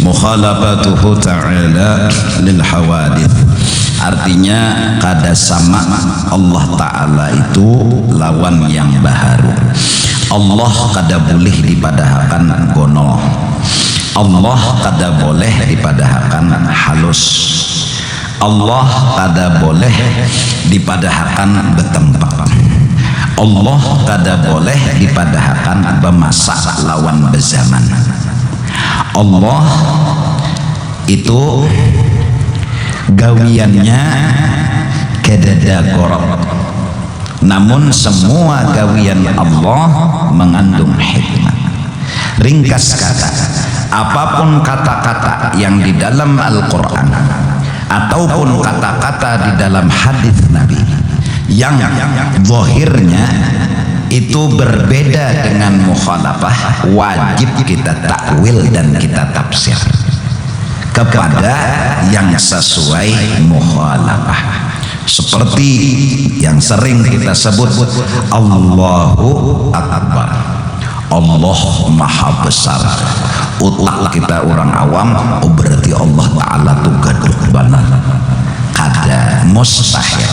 mukhalafatuhu ta'ala lil hawadith, artinya kada sama Allah Ta'ala itu lawan yang baharu. Allah kada boleh dipadahakan gonol, Allah kada boleh dipadahakan halus, Allah kada boleh dipadahakan betempat, Allah kada boleh dipadahakan bemasak lawan bezaman. Allah itu gawiannya kedada korok, namun semua gawian Allah mengandung hikmah. Ringkas kata, apapun kata-kata yang di dalam Al-Quran ataupun kata-kata di dalam hadis Nabi yang zahirnya itu berbeda dengan mukhalafah, wajib kita takwil dan kita tafsir kepada yang sesuai mukhalafah. Seperti yang sering kita sebut Allahu Akbar, Allah Maha Besar. Utak kita orang awam, oh berarti Allah Ta'ala tuh gaduh banget, kada, mustahil.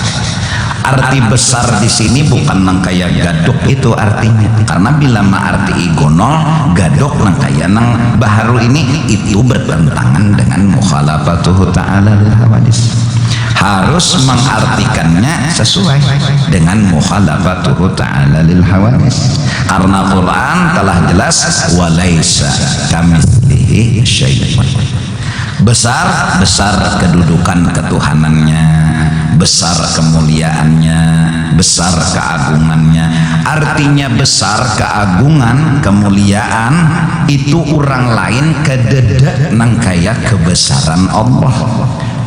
Arti besar di sini bukan nang kaya gaduk itu artinya, karena bila ma arti gonol gaduk nang kaya nang baharu ini itu bertentangan dengan mukhalafatuhu ta'ala lil hawadis. Harus mengartikannya sesuai dengan mukhalafatuhu ta'ala lil hawadis, karena Quran telah jelas walaisa kamitslihi syai'un. Besar kedudukan ketuhanannya, besar kemuliaannya, besar keagungannya. Artinya besar keagungan, kemuliaan itu orang lain kededak nang kaya kebesaran Allah,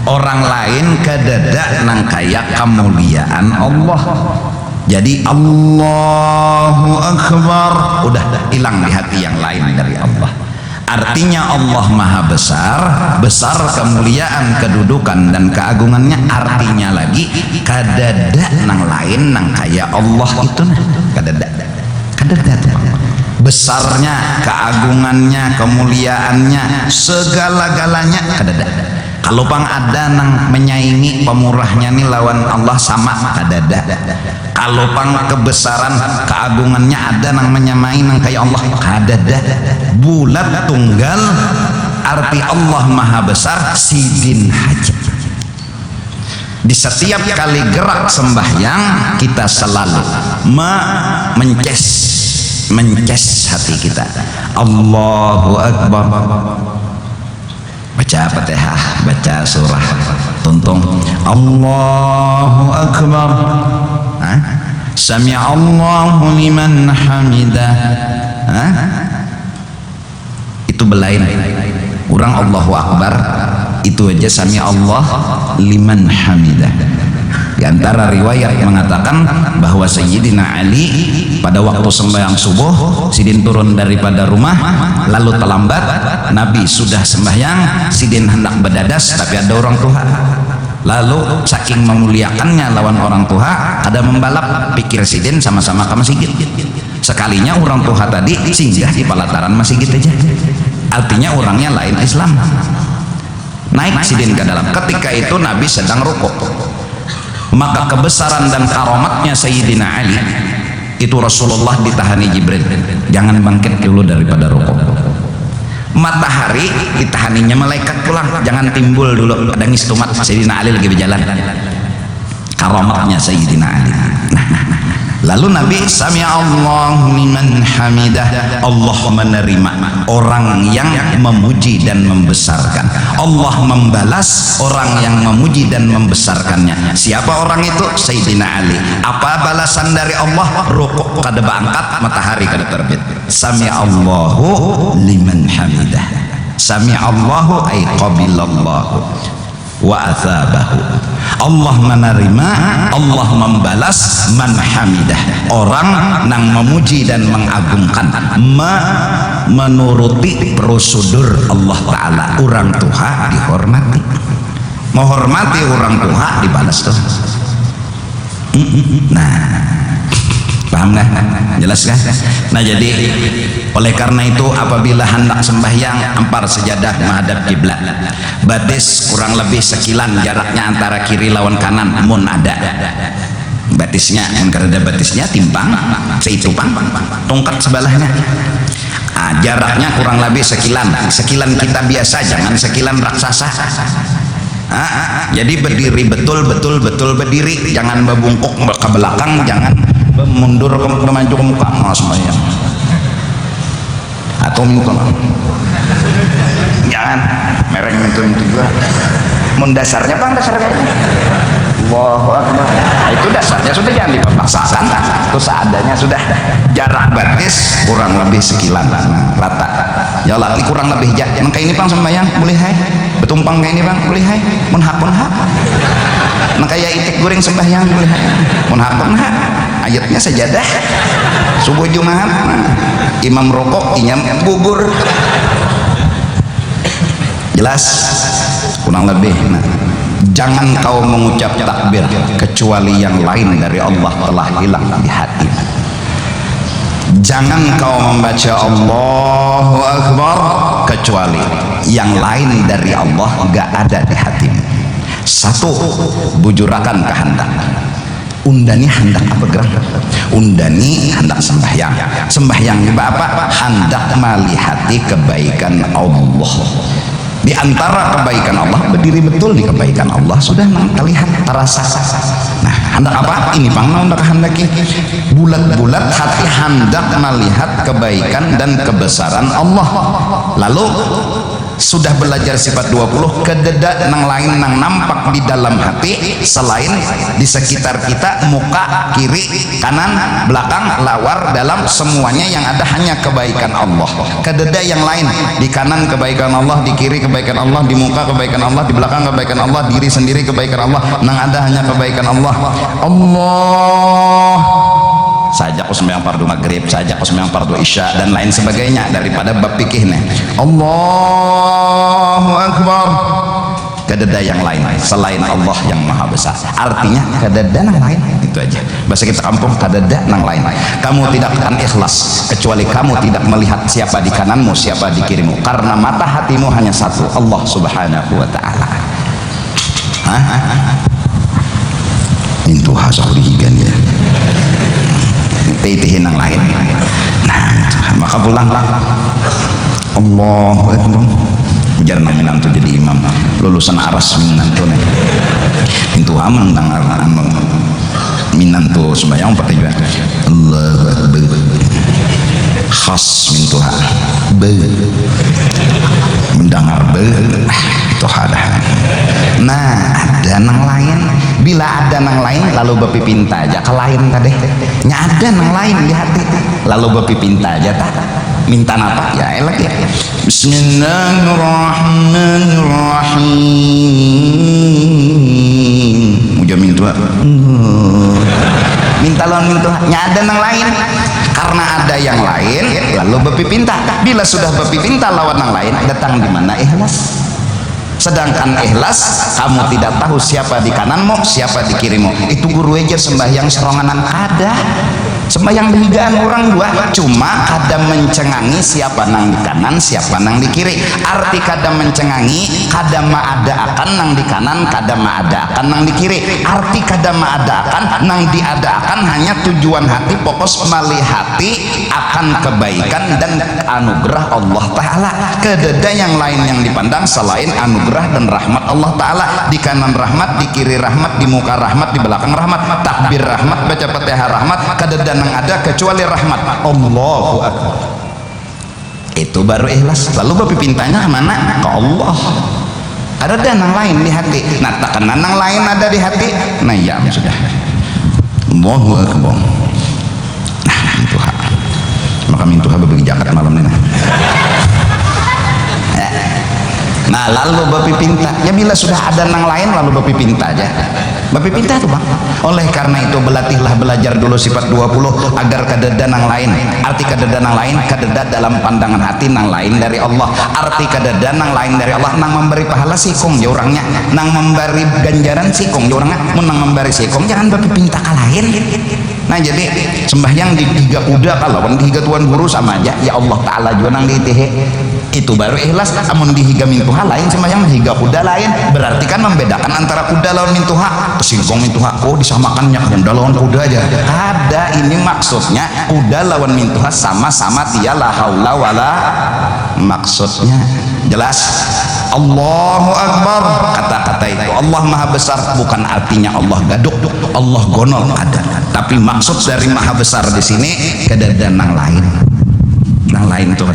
orang lain kededak nang kaya kemuliaan Allah. Jadi Allahu Akbar udah hilang di hati yang lain dari Allah. Artinya Allah Maha Besar, besar kemuliaan, kedudukan dan keagungannya. Artinya lagi kadada nang lain nang kaya Allah itu kadada besarnya, keagungannya, kemuliaannya, segala-galanya kadada. Kalau pang ada nang menyaingi pemurahnya nih lawan Allah sama kadada. Kalau pang kebesaran keagungannya ada nang menyamai nang kayak Allah kadada. Bulat tunggal, arti Allah Maha Besar sidin hajat. Di setiap kali gerak sembahyang kita selalu mences hati kita Allahu Akbar. Baca Fatihah, baca surah, tuntung Allahu Akbar, Sami'allahu liman hamidah, itu belain orang Allahu Akbar itu aja Sami'allah liman hamidah. Di antara riwayat mengatakan bahwa Sayyidina Ali pada waktu sembahyang subuh, Sidin turun daripada rumah lalu terlambat. Nabi sudah sembahyang, Sidin hendak berdadas tapi ada orang tua. Lalu saking memuliakannya lawan orang tua, ada membalap, pikir Sidin sama-sama ke masjid. Sekalinya orang tua tadi singgah di pelataran masjid aja, artinya orangnya lain Islam. Naik Sidin ke dalam, ketika itu Nabi sedang rukuk. Maka kebesaran dan karomatnya Sayyidina Ali itu Rasulullah ditahani Jibril, jangan bangkit dulu daripada rukuk. Matahari ditahaninya malaikat pulang, jangan timbul dulu, ada ngistumat Sayyidina Ali lagi berjalan. Karomatnya Sayyidina Ali. Lalu Nabi Sami'allahu liman hamidah, Allah menerima orang yang memuji dan membesarkan. Allah membalas orang yang memuji dan membesarkannya. Siapa orang itu? Sayyidina Ali. Apa balasan dari Allah? Rukuk kada berangkat, matahari kada terbit. Sami'allahu liman hamidah. Sami'allahu ay qabilallahu wa athabahu. Allah menerima, Allah membalas man hamidah, orang nang memuji dan mengagungkan, menuruti prosedur Allah Ta'ala. Orang tua dihormati, menghormati orang tua dibalas tuh. Nah, Paham nggak? Jelas kan? Nah jadi oleh karena itu apabila hendak sembahyang empar sejadah menghadap kiblat, batis kurang lebih sekilan jaraknya antara kiri lawan kanan, mun ada batisnya, karena ada batisnya timpang seitu pang tongkat sebelahnya. Jaraknya kurang lebih sekilan kita biasa, jangan sekilan raksasa. Jadi berdiri betul berdiri, jangan membungkuk ke belakang, jangan mundur ke maju ke muka sembahyang atau muka jangan mereng itu juga mendasarnya bang, dasar kayaknya Allahu Akbar. Itu dasarnya sudah, jangan dipaksakan, itu seadanya sudah. Jarak batis kurang lebih sekilan rata ya Allah, ini kurang lebih jah yang kayak ini bang sembahyang boleh hai betumpang kayak ini bang boleh hai munhak nah kayak itik goreng sembahyang boleh hai munhak ayatnya sajadah subuh Jumat, imam rokok inyam bubur, jelas kurang lebih. Jangan kau mengucap takbir kecuali yang lain dari Allah telah hilang di hati. Jangan kau membaca Allahu Akbar kecuali yang lain dari Allah enggak ada di hatimu. Satu, bujurakan kehendak. Undani hendak apa gerak? Undani hendak sembahyang. Sembahyang apa? Hendak melihati kebaikan Allah. Di antara kebaikan Allah, berdiri betul di kebaikan Allah sudah terlihat terasa. Nah, hendak apa? Ini pangna hendak hendaki bulat-bulat hati hendak melihat kebaikan dan kebesaran Allah. Lalu sudah belajar sifat 20, kededa nang lain nang nampak di dalam hati selain di sekitar kita, muka, kiri, kanan, belakang, lawar, dalam, semuanya yang ada hanya kebaikan Allah. Kededa yang lain, di kanan kebaikan Allah, di kiri kebaikan Allah, di muka kebaikan Allah, di belakang kebaikan Allah, diri sendiri kebaikan Allah, nang ada hanya kebaikan Allah. Allah saja aku sembahyang fardu maghrib, saja aku sembahyang fardu isya dan lain sebagainya daripada bab fikihnya. Allahu Akbar. Kededa yang lain selain Allah yang maha besar, artinya kededa yang lain, itu aja bahasa kita kampung, kededa yang lain. Kamu tidak akan ikhlas kecuali kamu tidak melihat siapa di kananmu, siapa di kirimu, karena mata hatimu hanya satu, Allah subhanahu wa ta'ala. Itu hasah dihigan ya titihin yang lain. Nah, maka pulang Allahu Akbar. Ujar minantu jadi imam, lulusan aras minantu nih. Itu aman tentang minantu sembahyang pakai juga Allahu Akbar. Khas mintuha mendengar itu ada. Nah, ada nang lain, bila ada nang lain lalu bapi pinta aja ke lain tadi nya ada nang lain di hati lalu bapi pinta aja tak minta apa ya elak ya. Bismillahirrahmanirrahim. Udah minta minta lawan minta nya ada nang lain, karena ada yang lain lalu bapi pinta. Bila sudah bapi pinta lawan nang lain, datang di mana ikhlas. Sedangkan ikhlas kamu tidak tahu siapa di kananmu, siapa di kirimu. Itu guru aja sembahyang seronganan ada sembahyang behigaan orang dua, cuma kadang mencengangi siapa nang di kanan, siapa nang di kiri. Arti kadang mencengangi, kadang ada akan nang di kanan, kadang ada akan nang di kiri. Arti kadang ada akan nang diadakan hanya tujuan hati fokus melihati akan kebaikan dan anugerah Allah Ta'ala. Kededa yang lain yang dipandang selain anugerah dan rahmat Allah Ta'ala. Di kanan rahmat, di kiri rahmat, di muka rahmat, di belakang rahmat, takbir rahmat, baca Fatihah rahmat, kededa yang ada kecuali rahmat. Allahu Akbar. Itu baru ikhlas. Lalu bapi pintanya mana? Ke Allah. Ada danang lain di hati. Nah, tak danang lain ada di hati. Nah, ya sudah. Allahu Akbar. Nah, itu hak. Maka mintu hak bagi jakat malam ini. Nah, lalu bapi pinta. Ya bila sudah ada nang lain lalu bapi pinta aja. Bapi pinta tuh bang. Oleh karena itu belatihlah, belajar dulu sifat 20 agar kededa nang lain. Arti kededa nang lain, kededa dalam pandangan hati nang lain dari Allah. Arti kededa nang lain dari Allah, nang memberi pahala sikong ya orangnya, nang memberi ganjaran sikong ya orangnya. Mun nang memberi sikong jangan bapi pinta kalahin. Nah jadi sembahyang di tiga kuda kalau di higa tuan guru sama aja ya Allah Ta'ala juga nang ditihe itu baru ikhlas. Amun di higa mintuha lain sembahyang di higa kuda lain, berarti kan membedakan antara kuda lawan mintuha. Kesingkong mintuha kok disamakannya kuda lawan kuda aja ada, ini maksudnya kuda lawan mintuha sama-sama dia la haula wala, maksudnya jelas. Allahu Akbar, kata-kata itu Allah maha besar bukan artinya Allah gaduk, Allah gonol ada, tapi maksud dari maha besar di sini kedadan nang lain tuh